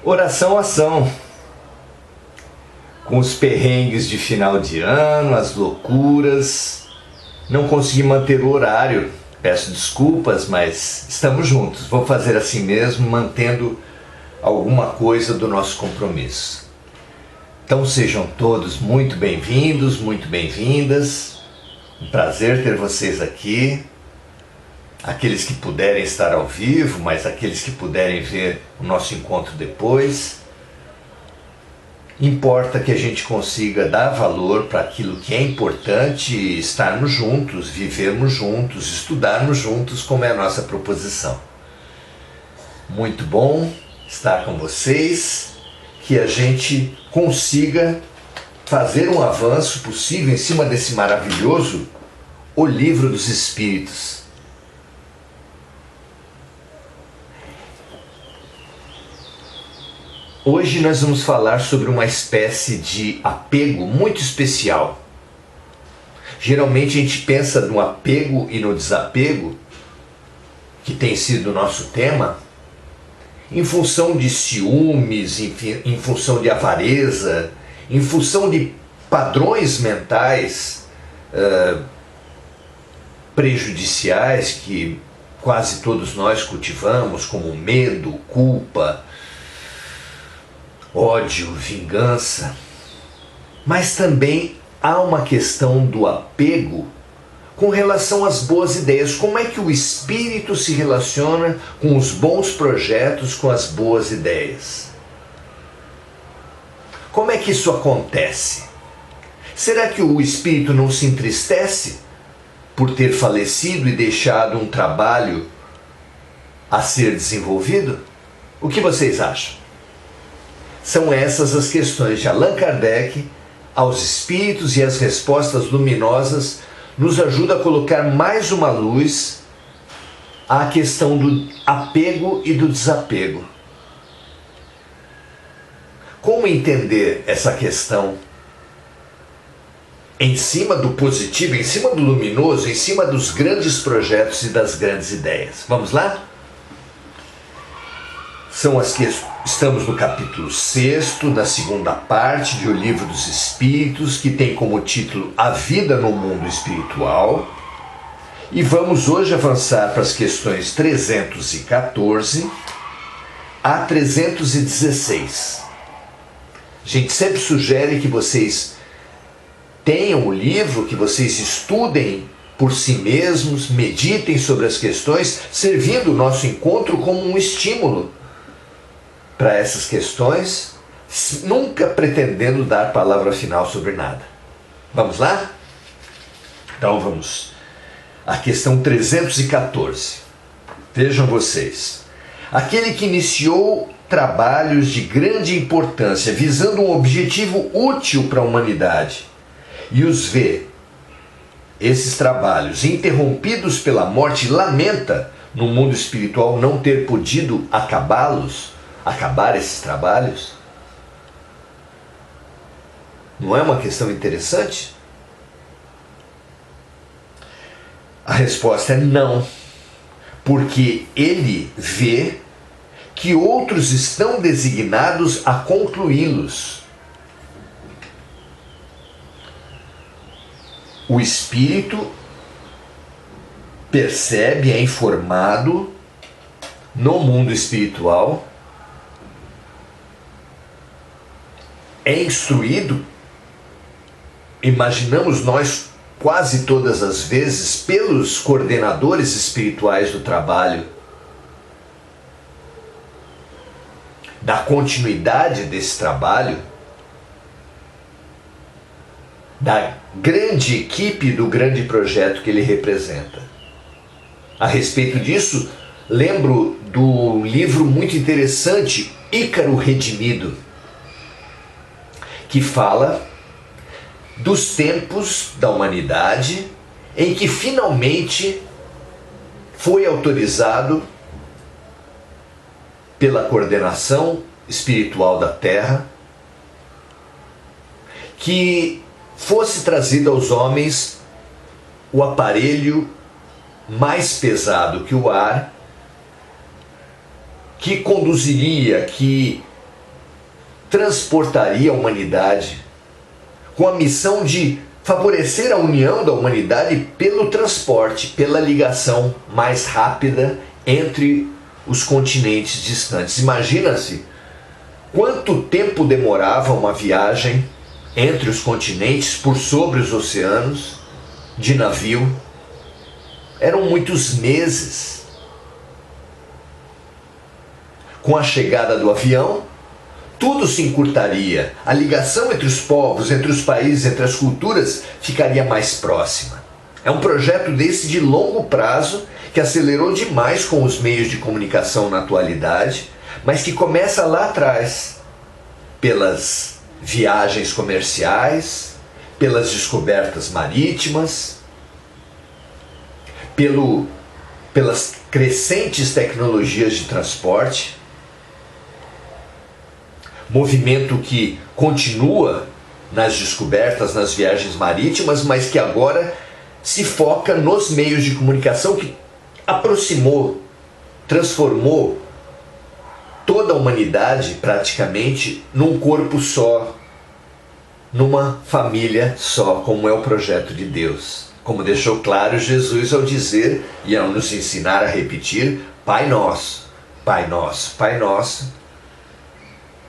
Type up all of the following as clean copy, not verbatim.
Oração, ação. Com os perrengues de final de ano, as loucuras, não consegui manter o horário. Peço desculpas, mas estamos juntos. Vou fazer assim mesmo, mantendo alguma coisa do nosso compromisso. Então sejam todos muito bem-vindos, muito bem-vindas. Um prazer ter vocês aqui. Aqueles que puderem estar ao vivo, mas aqueles que puderem ver o nosso encontro depois. Importa que a gente consiga dar valor para aquilo que é importante, estarmos juntos, vivermos juntos, estudarmos juntos, como é a nossa proposição. Muito bom estar com vocês, que a gente consiga fazer um avanço possível em cima desse maravilhoso O Livro dos Espíritos. Hoje nós vamos falar sobre uma espécie de apego muito especial. Geralmente a gente pensa no apego e no desapego, que tem sido o nosso tema, em função de ciúmes, em função de avareza, em função de padrões mentais prejudiciais que quase todos nós cultivamos, como medo, culpa, ódio, vingança. Mas também há uma questão do apego com relação às boas ideias. Como é que o espírito se relaciona com os bons projetos, com as boas ideias? Como é que isso acontece? Será que o espírito não se entristece por ter falecido e deixado um trabalho a ser desenvolvido? O que vocês acham? São essas as questões de Allan Kardec aos espíritos, e as respostas luminosas nos ajudam a colocar mais uma luz à questão do apego e do desapego. Como entender essa questão em cima do positivo, em cima do luminoso, em cima dos grandes projetos e das grandes ideias? Vamos lá? Estamos no capítulo 6, na segunda parte de O Livro dos Espíritos, que tem como título A Vida no Mundo Espiritual. E vamos hoje avançar para as questões 314 a 316. A gente sempre sugere que vocês tenham o livro, que vocês estudem por si mesmos, meditem sobre as questões, servindo o nosso encontro como um estímulo para essas questões, nunca pretendendo dar palavra final sobre nada. Vamos lá? Então vamos à questão 314. Vejam vocês. Aquele que iniciou trabalhos de grande importância, visando um objetivo útil para a humanidade, e os vê, esses trabalhos, interrompidos pela morte, lamenta no mundo espiritual não ter podido acabar esses trabalhos? Não é uma questão interessante? A resposta é não, porque ele vê que outros estão designados a concluí-los. O espírito percebe, é informado no mundo espiritual, é instruído, imaginamos nós quase todas as vezes, pelos coordenadores espirituais do trabalho, da continuidade desse trabalho, da grande equipe, do grande projeto que ele representa. A respeito disso, lembro do livro muito interessante, Ícaro Redimido, que fala dos tempos da humanidade em que finalmente foi autorizado pela coordenação espiritual da Terra que fosse trazido aos homens o aparelho mais pesado que o ar, que conduziria, que transportaria a humanidade com a missão de favorecer a união da humanidade pelo transporte, pela ligação mais rápida entre os continentes distantes. Imagina-se quanto tempo demorava uma viagem entre os continentes por sobre os oceanos de navio. Eram muitos meses. Com a chegada do avião, tudo se encurtaria. A ligação entre os povos, entre os países, entre as culturas ficaria mais próxima. É um projeto desse de longo prazo que acelerou demais com os meios de comunicação na atualidade, mas que começa lá atrás, pelas viagens comerciais, pelas descobertas marítimas, pelas crescentes tecnologias de transporte, movimento que continua nas descobertas, nas viagens marítimas, mas que agora se foca nos meios de comunicação, que aproximou, transformou toda a humanidade praticamente num corpo só, numa família só, como é o projeto de Deus. Como deixou claro Jesus ao dizer e ao nos ensinar a repetir: Pai Nosso, Pai Nosso, Pai Nosso,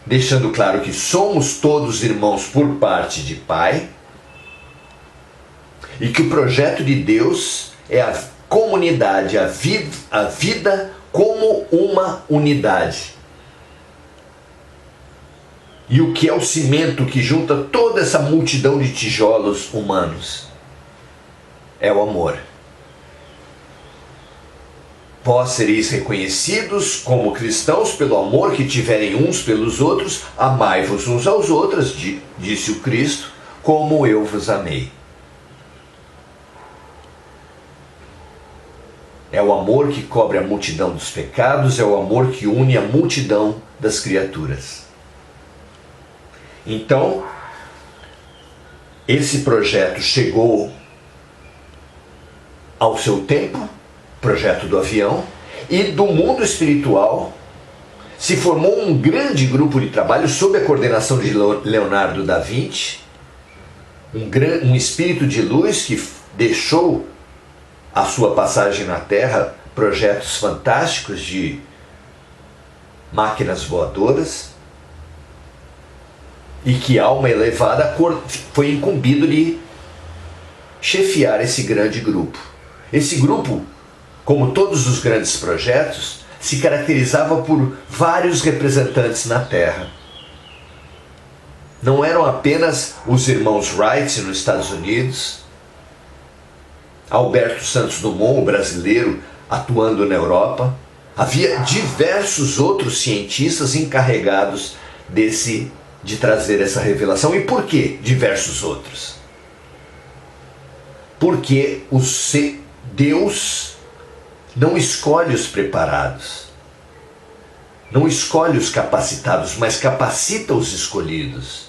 deixando claro que somos todos irmãos por parte de Pai e que o projeto de Deus é a comunidade, a vida como uma unidade. E o que é o cimento que junta toda essa multidão de tijolos humanos? É o amor. Vós sereis reconhecidos como cristãos pelo amor que tiverem uns pelos outros, amai-vos uns aos outros, disse o Cristo, como eu vos amei. É o amor que cobre a multidão dos pecados, é o amor que une a multidão das criaturas. Então, esse projeto chegou ao seu tempo, projeto do avião, e do mundo espiritual se formou um grande grupo de trabalho sob a coordenação de Leonardo da Vinci, um espírito de luz que deixou a sua passagem na Terra projetos fantásticos de máquinas voadoras, e que alma elevada foi incumbido de chefiar esse grande grupo. Esse grupo, como todos os grandes projetos, se caracterizava por vários representantes na Terra. Não eram apenas os irmãos Wright nos Estados Unidos, Alberto Santos Dumont, o brasileiro, atuando na Europa. Havia diversos outros cientistas encarregados de trazer essa revelação. E por que diversos outros? Porque Deus não escolhe os preparados, não escolhe os capacitados, mas capacita os escolhidos.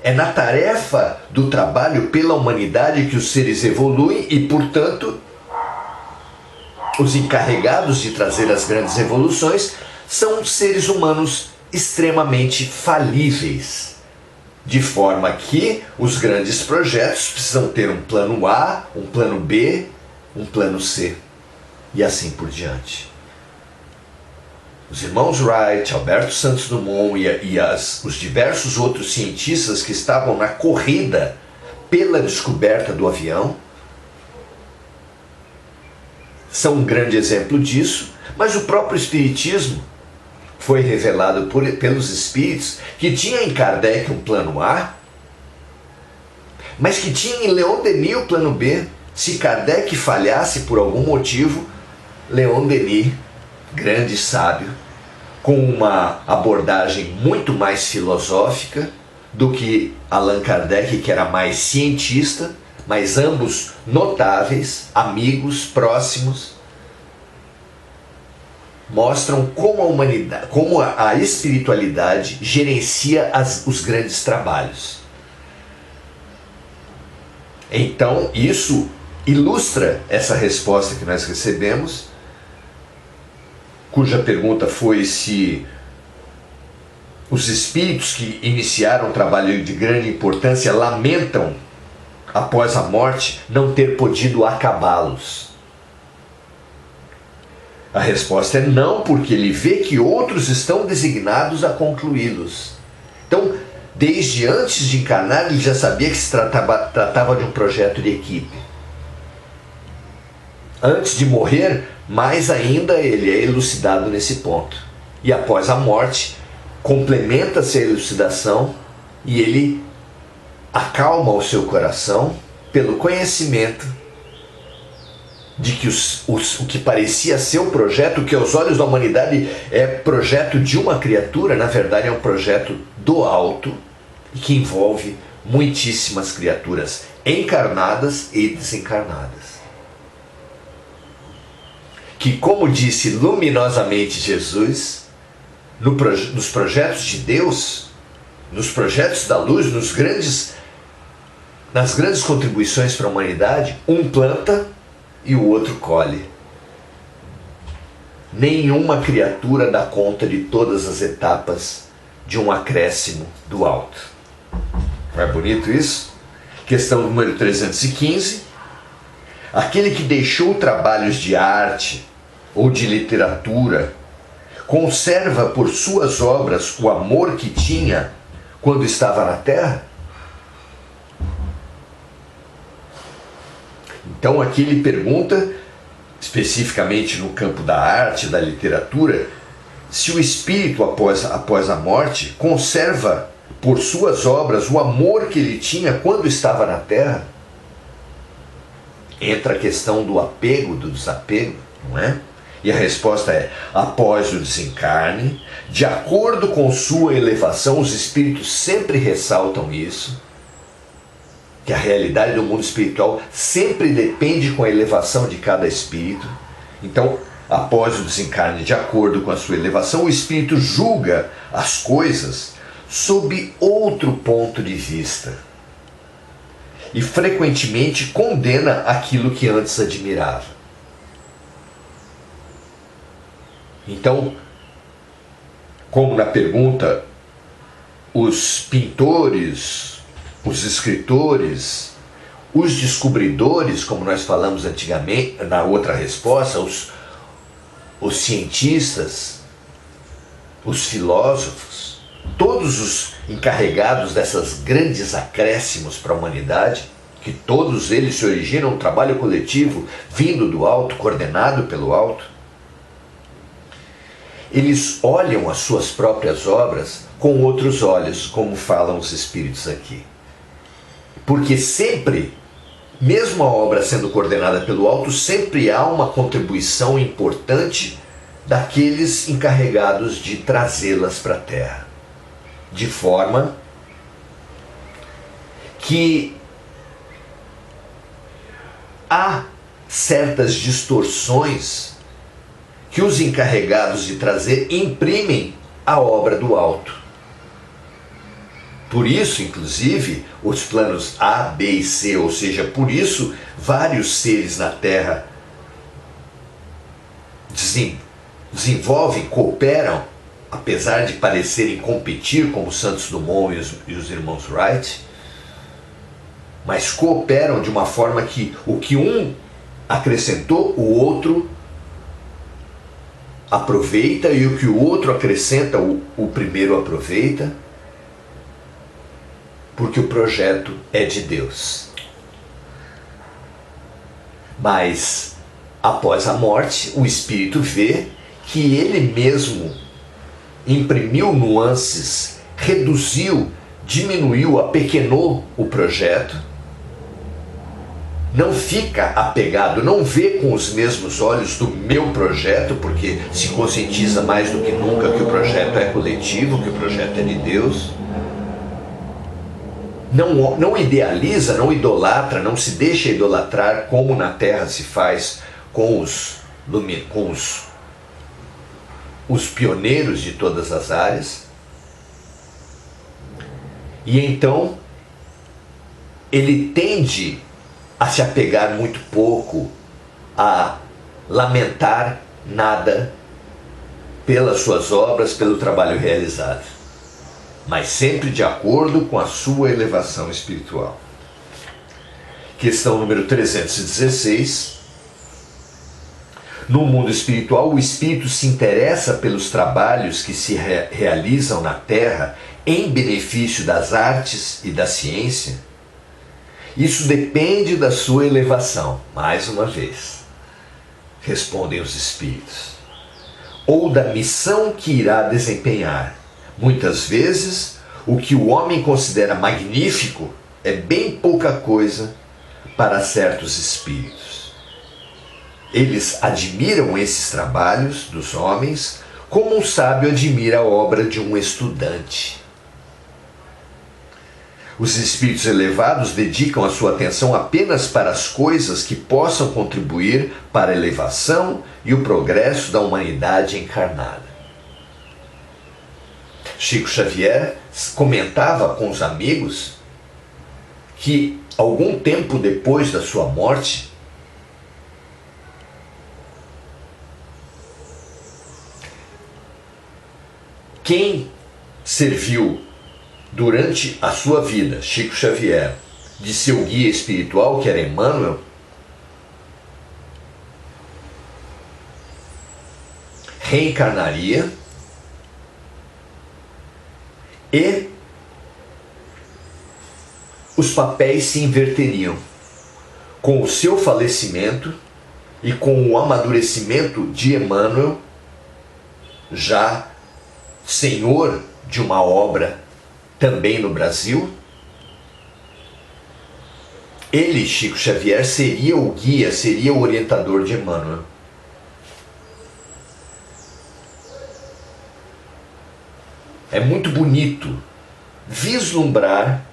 É na tarefa do trabalho pela humanidade que os seres evoluem e, portanto, os encarregados de trazer as grandes revoluções são seres humanos extremamente falíveis, de forma que os grandes projetos precisam ter um plano A, um plano B, um plano C, e assim por diante. Os irmãos Wright, Alberto Santos Dumont os diversos outros cientistas que estavam na corrida pela descoberta do avião são um grande exemplo disso, mas o próprio Espiritismo foi revelado pelos Espíritos que tinha em Kardec um plano A, mas que tinha em Leon Denis o plano B. Se Kardec falhasse por algum motivo, Leon Denis, grande sábio, com uma abordagem muito mais filosófica do que Allan Kardec, que era mais cientista, mas ambos notáveis, amigos, próximos, mostram como a humanidade, como a espiritualidade gerencia os grandes trabalhos. Então, isso ilustra essa resposta que nós recebemos, cuja pergunta foi se Os espíritos que iniciaram um trabalho de grande importância lamentam, após a morte, não ter podido acabá-los. A resposta é não, porque ele vê que outros estão designados a concluí-los. Então, desde antes de encarnar, ele já sabia que se tratava de um projeto de equipe. Antes de morrer, mais ainda, ele é elucidado nesse ponto. E após a morte, complementa-se a elucidação e ele acalma o seu coração pelo conhecimento de que o que parecia ser um projeto, que aos olhos da humanidade é projeto de uma criatura, na verdade é um projeto do alto, que envolve muitíssimas criaturas encarnadas e desencarnadas. Que, como disse luminosamente Jesus, nos projetos de Deus, nos projetos da luz, nas grandes contribuições para a humanidade, um planta e o outro colhe. Nenhuma criatura dá conta de todas as etapas de um acréscimo do alto. Não é bonito isso? Questão número 315. Aquele que deixou trabalhos de arte ou de literatura conserva por suas obras o amor que tinha quando estava na Terra? Então aqui ele pergunta, especificamente no campo da arte, da literatura, se o espírito após a morte conserva por suas obras o amor que ele tinha quando estava na Terra. Entra a questão do apego, do desapego, não é? E a resposta é: após o desencarne, de acordo com sua elevação, os espíritos sempre ressaltam isso, que a realidade do mundo espiritual sempre depende com a elevação de cada espírito. Então, após o desencarne, de acordo com a sua elevação, o espírito julga as coisas sob outro ponto de vista e frequentemente condena aquilo que antes admirava. Então, como na pergunta, os pintores, os escritores, os descobridores, como nós falamos antigamente, na outra resposta, os cientistas, os filósofos, todos os encarregados dessas grandes acréscimos para a humanidade, que todos eles se originam um trabalho coletivo vindo do alto, coordenado pelo alto, eles olham as suas próprias obras com outros olhos, como falam os espíritos aqui. Porque sempre, mesmo a obra sendo coordenada pelo alto, sempre há uma contribuição importante daqueles encarregados de trazê-las para a Terra. De forma que há certas distorções que os encarregados de trazer imprimem à obra do alto. Por isso, inclusive, os planos A, B e C, ou seja, por isso vários seres na Terra desenvolvem, cooperam, apesar de parecerem competir, como Santos Dumont e os irmãos Wright, mas cooperam de uma forma que o que um acrescentou, o outro aproveita, e o que o outro acrescenta, o primeiro aproveita, porque o projeto é de Deus. Mas, após a morte, o espírito vê que ele mesmo imprimiu nuances, reduziu, diminuiu, apequenou o projeto, não fica apegado, não vê com os mesmos olhos do meu projeto, porque se conscientiza mais do que nunca que o projeto é coletivo, que o projeto é de Deus. Não idealiza, não idolatra, não se deixa idolatrar como na Terra se faz com os pioneiros de todas as áreas. E então ele tende a se apegar muito pouco, a lamentar nada pelas suas obras, pelo trabalho realizado. mas sempre de acordo com a sua elevação espiritual. Questão número 316. No mundo espiritual, o espírito se interessa pelos trabalhos que se realizam na Terra em benefício das artes e da ciência? Isso depende da sua elevação, mais uma vez, respondem os espíritos, ou da missão que irá desempenhar. Muitas vezes, o que o homem considera magnífico é bem pouca coisa para certos espíritos. Eles admiram esses trabalhos dos homens como um sábio admira a obra de um estudante. Os espíritos elevados dedicam a sua atenção apenas para as coisas que possam contribuir para a elevação e o progresso da humanidade encarnada. Chico Xavier comentava com os amigos que, algum tempo depois da sua morte, quem serviu durante a sua vida, Chico Xavier, de seu guia espiritual, que era Emmanuel, reencarnaria e os papéis se inverteriam. Com o seu falecimento e com o amadurecimento de Emmanuel, já senhor de uma obra também no Brasil, ele, Chico Xavier, seria o guia, seria o orientador de Emmanuel. É muito bonito vislumbrar,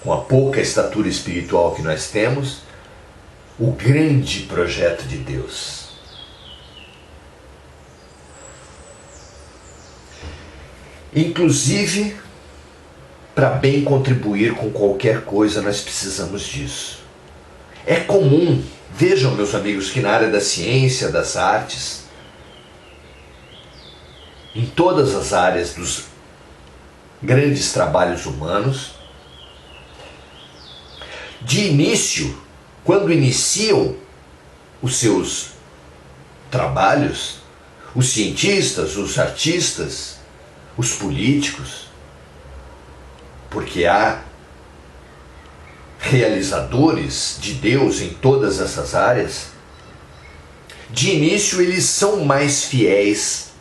com a pouca estatura espiritual que nós temos, o grande projeto de Deus. Inclusive, para bem contribuir com qualquer coisa, nós precisamos disso. É comum, vejam, meus amigos, que na área da ciência, das artes, em todas as áreas dos grandes trabalhos humanos, de início, quando iniciam os seus trabalhos, os cientistas, os artistas, os políticos, porque há realizadores de Deus em todas essas áreas, de início eles são mais fiéis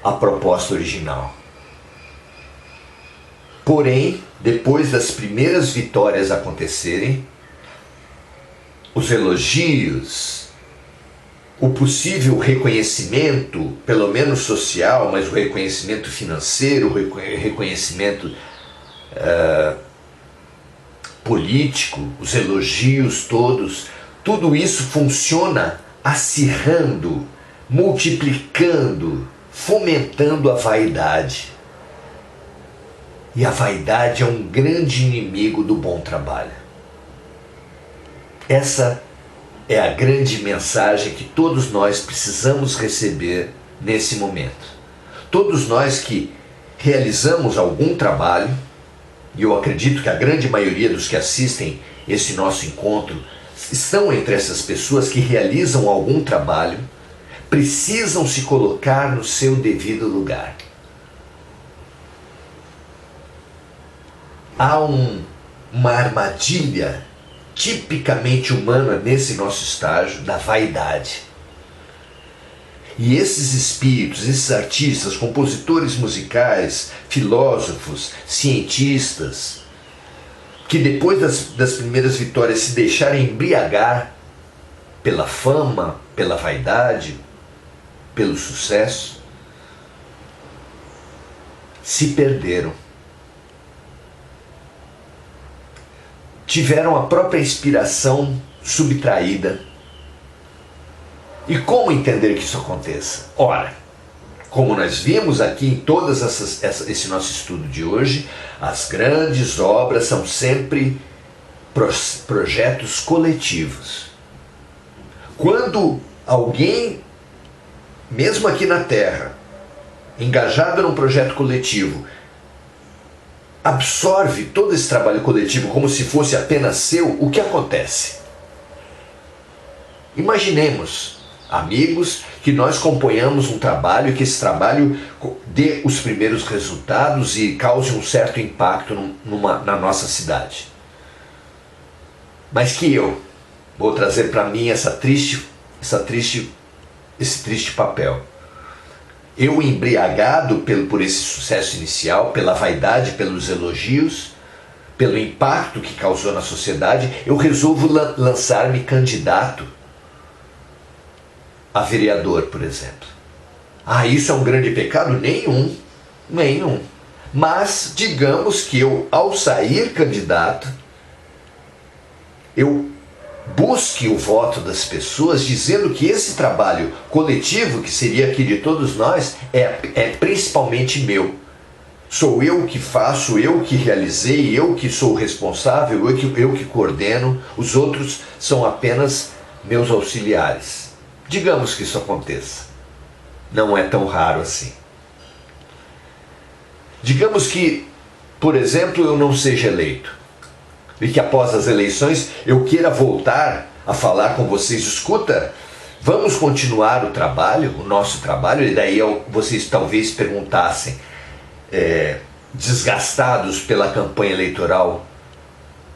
à proposta original. Porém, depois das primeiras vitórias acontecerem, os elogios, o possível reconhecimento, pelo menos social, mas o reconhecimento financeiro, o reconhecimento político, os elogios todos, tudo isso funciona acirrando, multiplicando, fomentando a vaidade. E a vaidade é um grande inimigo do bom trabalho. Essa é a grande mensagem que todos nós precisamos receber nesse momento. Todos nós que realizamos algum trabalho, e eu acredito que a grande maioria dos que assistem esse nosso encontro estão entre essas pessoas que realizam algum trabalho, precisam se colocar no seu devido lugar. Há uma armadilha tipicamente humana nesse nosso estágio da vaidade. E esses espíritos, esses artistas, compositores musicais, filósofos, cientistas, que depois das primeiras vitórias se deixarem embriagar pela fama, pela vaidade, pelo sucesso, se perderam. Tiveram a própria inspiração subtraída. E como entender que isso aconteça? Ora, como nós vimos aqui em todas esse nosso estudo de hoje, as grandes obras são sempre projetos coletivos. Quando alguém, mesmo aqui na Terra, engajado num projeto coletivo, absorve todo esse trabalho coletivo como se fosse apenas seu, o que acontece? Imaginemos, amigos, que nós componhamos um trabalho e que esse trabalho dê os primeiros resultados e cause um certo impacto na nossa cidade. Mas que eu vou trazer para mim esse triste papel. Eu, embriagado por esse sucesso inicial, pela vaidade, pelos elogios, pelo impacto que causou na sociedade, eu resolvo lançar-me candidato a vereador, por exemplo. Isso é um grande pecado? Nenhum. Mas digamos que eu, ao sair candidato, eu busque o voto das pessoas dizendo que esse trabalho coletivo, que seria aqui de todos nós, é principalmente meu. Sou eu que faço, eu que realizei, eu que sou responsável, eu que coordeno, os outros são apenas meus auxiliares. Digamos que isso aconteça. Não é tão raro assim. Digamos que, por exemplo, eu não seja eleito e que após as eleições eu queira voltar a falar com vocês. Escuta, vamos continuar o nosso trabalho, e daí vocês talvez perguntassem, desgastados pela campanha eleitoral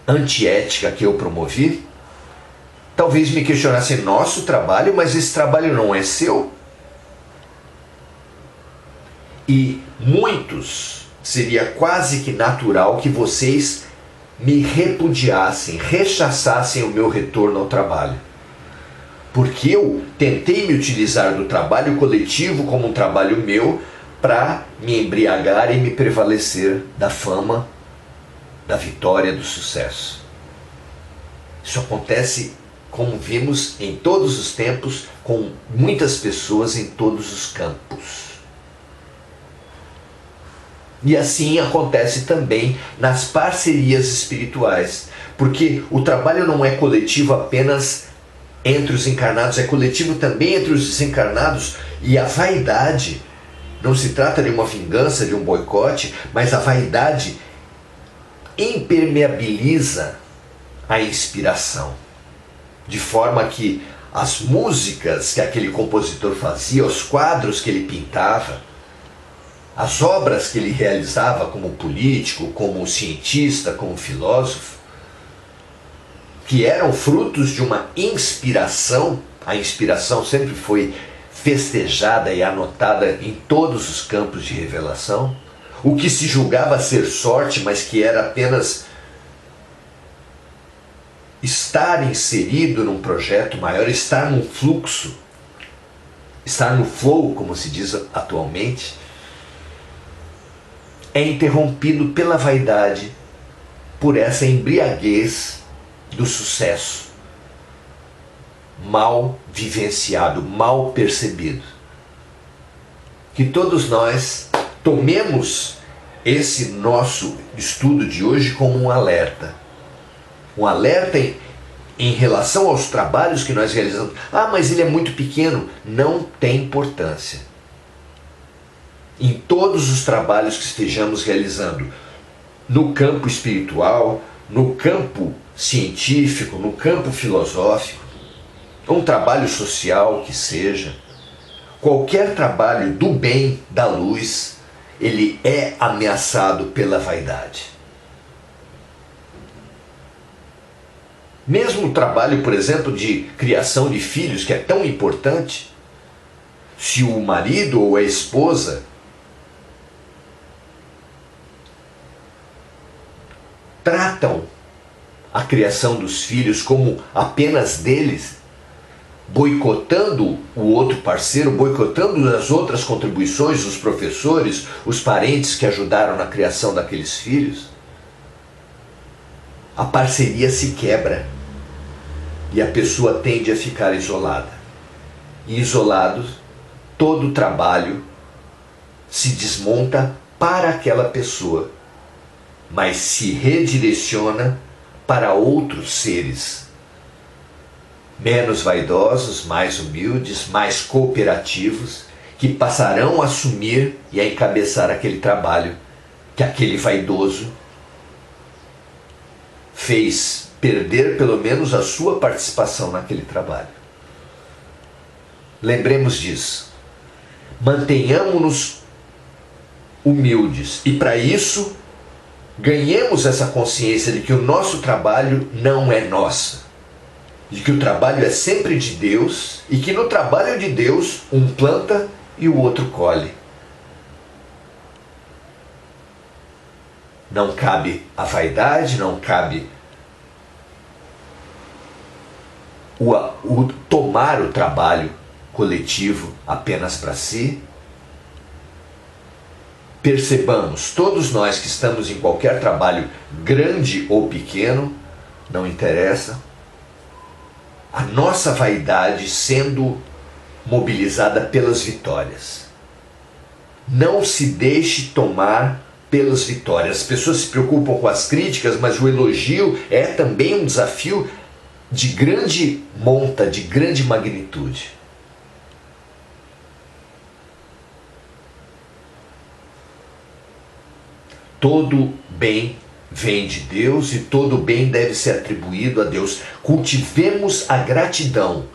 antiética que eu promovi, talvez me questionassem: nosso trabalho, mas esse trabalho não é seu? E muitos, seria quase que natural que vocês me repudiassem, rechaçassem o meu retorno ao trabalho. Porque eu tentei me utilizar do trabalho coletivo como um trabalho meu para me embriagar e me prevalecer da fama, da vitória, do sucesso. Isso acontece, como vimos, em todos os tempos, com muitas pessoas em todos os campos. E assim acontece também nas parcerias espirituais, porque o trabalho não é coletivo apenas entre os encarnados, é coletivo também entre os desencarnados. E a vaidade, não se trata de uma vingança, de um boicote, mas a vaidade impermeabiliza a inspiração, de forma que as músicas que aquele compositor fazia, os quadros que ele pintava, as obras que ele realizava como político, como cientista, como filósofo, que eram frutos de uma inspiração. A inspiração sempre foi festejada e anotada em todos os campos de revelação. O que se julgava ser sorte, mas que era apenas estar inserido num projeto maior, estar num fluxo, estar no flow, como se diz atualmente, é interrompido pela vaidade, por essa embriaguez do sucesso, mal vivenciado, mal percebido. Que todos nós tomemos esse nosso estudo de hoje como um alerta em relação aos trabalhos que nós realizamos. Mas ele é muito pequeno. Não tem importância. Em todos os trabalhos que estejamos realizando, no campo espiritual, no campo científico, no campo filosófico, um trabalho social que seja, qualquer trabalho do bem, da luz, ele é ameaçado pela vaidade. Mesmo o trabalho, por exemplo, de criação de filhos, que é tão importante, se o marido ou a esposa tratam a criação dos filhos como apenas deles, boicotando o outro parceiro, boicotando as outras contribuições, os professores, os parentes que ajudaram na criação daqueles filhos, a parceria se quebra e a pessoa tende a ficar isolada. E isolado, todo o trabalho se desmonta para aquela pessoa, mas se redireciona para outros seres menos vaidosos, mais humildes, mais cooperativos que passarão a assumir e a encabeçar aquele trabalho que aquele vaidoso fez perder pelo menos a sua participação naquele trabalho. Lembremos disso. Mantenhamos-nos humildes e, para isso, ganhemos essa consciência de que o nosso trabalho não é nosso, de que o trabalho é sempre de Deus e que no trabalho de Deus um planta e o outro colhe. Não cabe a vaidade, não cabe o tomar o trabalho coletivo apenas para si. Percebamos, todos nós que estamos em qualquer trabalho, grande ou pequeno, não interessa, a nossa vaidade sendo mobilizada pelas vitórias. Não se deixe tomar pelas vitórias. As pessoas se preocupam com as críticas, mas o elogio é também um desafio de grande monta, de grande magnitude. Todo bem vem de Deus e todo bem deve ser atribuído a Deus. Cultivemos a gratidão,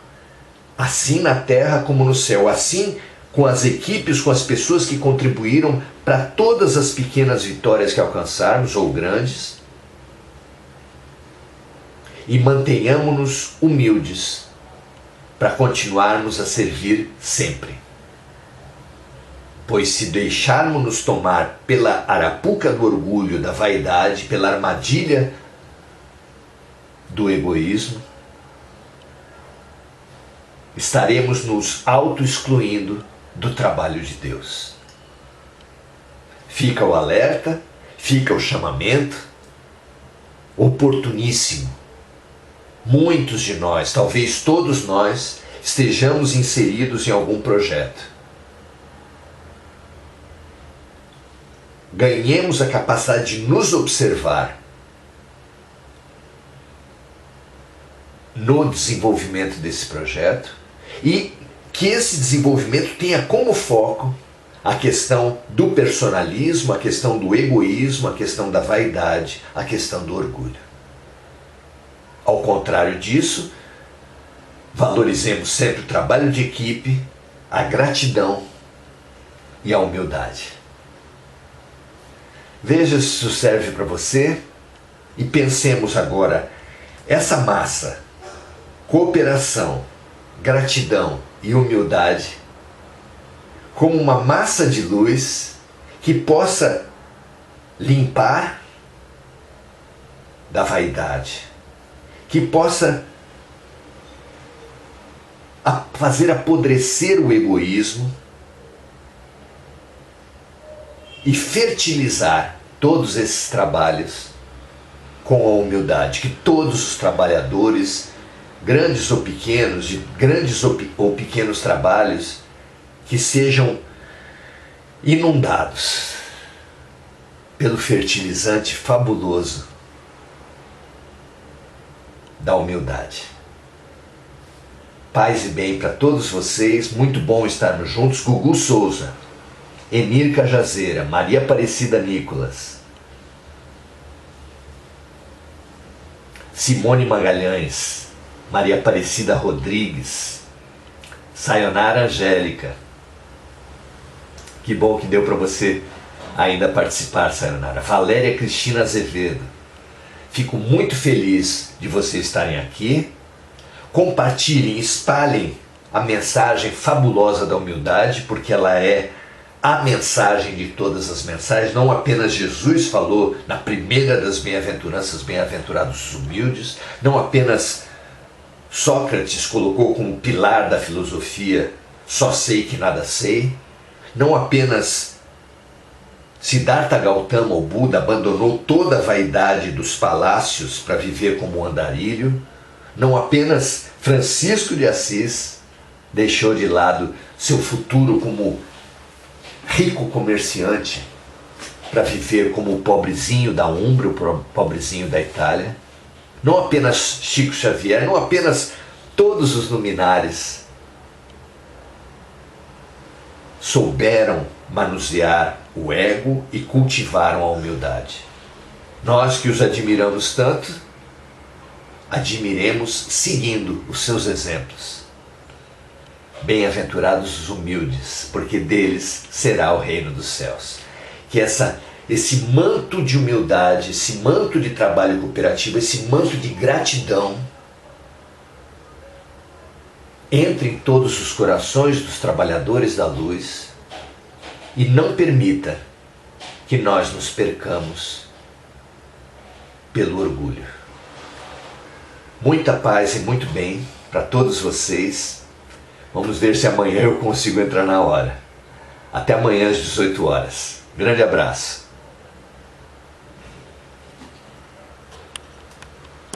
assim na terra como no céu, assim com as equipes, com as pessoas que contribuíram para todas as pequenas vitórias que alcançarmos, ou grandes, e mantenhamos-nos humildes para continuarmos a servir sempre. Pois se deixarmos-nos tomar pela arapuca do orgulho, da vaidade, pela armadilha do egoísmo, estaremos nos auto-excluindo do trabalho de Deus. Fica o alerta, fica o chamamento oportuníssimo. Muitos de nós, talvez todos nós, estejamos inseridos em algum projeto. Ganhemos a capacidade de nos observar no desenvolvimento desse projeto e que esse desenvolvimento tenha como foco a questão do personalismo, a questão do egoísmo, a questão da vaidade, a questão do orgulho. Ao contrário disso, valorizemos sempre o trabalho de equipe, a gratidão e a humildade. Veja se isso serve para você e pensemos agora, essa massa, cooperação, gratidão e humildade, como uma massa de luz que possa limpar da vaidade, que possa fazer apodrecer o egoísmo e fertilizar todos esses trabalhos com a humildade, que todos os trabalhadores, grandes ou pequenos, de grandes ou pequenos trabalhos, que sejam inundados pelo fertilizante fabuloso da humildade. Paz e bem para todos vocês, muito bom estarmos juntos. Gugu Souza, Emir Cajazeira, Maria Aparecida Nicolas, Simone Magalhães, Maria Aparecida Rodrigues, Sayonara Angélica. Que bom que deu para você ainda participar, Sayonara. Valéria Cristina Azevedo. Fico muito feliz de vocês estarem aqui. Compartilhem, espalhem a mensagem fabulosa da humildade, porque ela é a mensagem de todas as mensagens. Não apenas Jesus falou na primeira das bem-aventuranças, bem-aventurados os humildes, não apenas Sócrates colocou como pilar da filosofia, só sei que nada sei, não apenas Siddhartha Gautama, o Buda, abandonou toda a vaidade dos palácios para viver como andarilho, não apenas Francisco de Assis deixou de lado seu futuro como rico comerciante para viver como o pobrezinho da Umbra, o pobrezinho da Itália. Não apenas Chico Xavier, não apenas todos os luminares souberam manusear o ego e cultivaram a humildade. Nós que os admiramos tanto, admiremos seguindo os seus exemplos. Bem-aventurados os humildes, porque deles será o reino dos céus. Que esse manto de humildade, esse manto de trabalho cooperativo, esse manto de gratidão entre em todos os corações dos trabalhadores da luz e não permita que nós nos percamos pelo orgulho. Muita paz e muito bem para todos vocês. Vamos ver se amanhã eu consigo entrar na hora. Até amanhã às 18 horas. Grande abraço.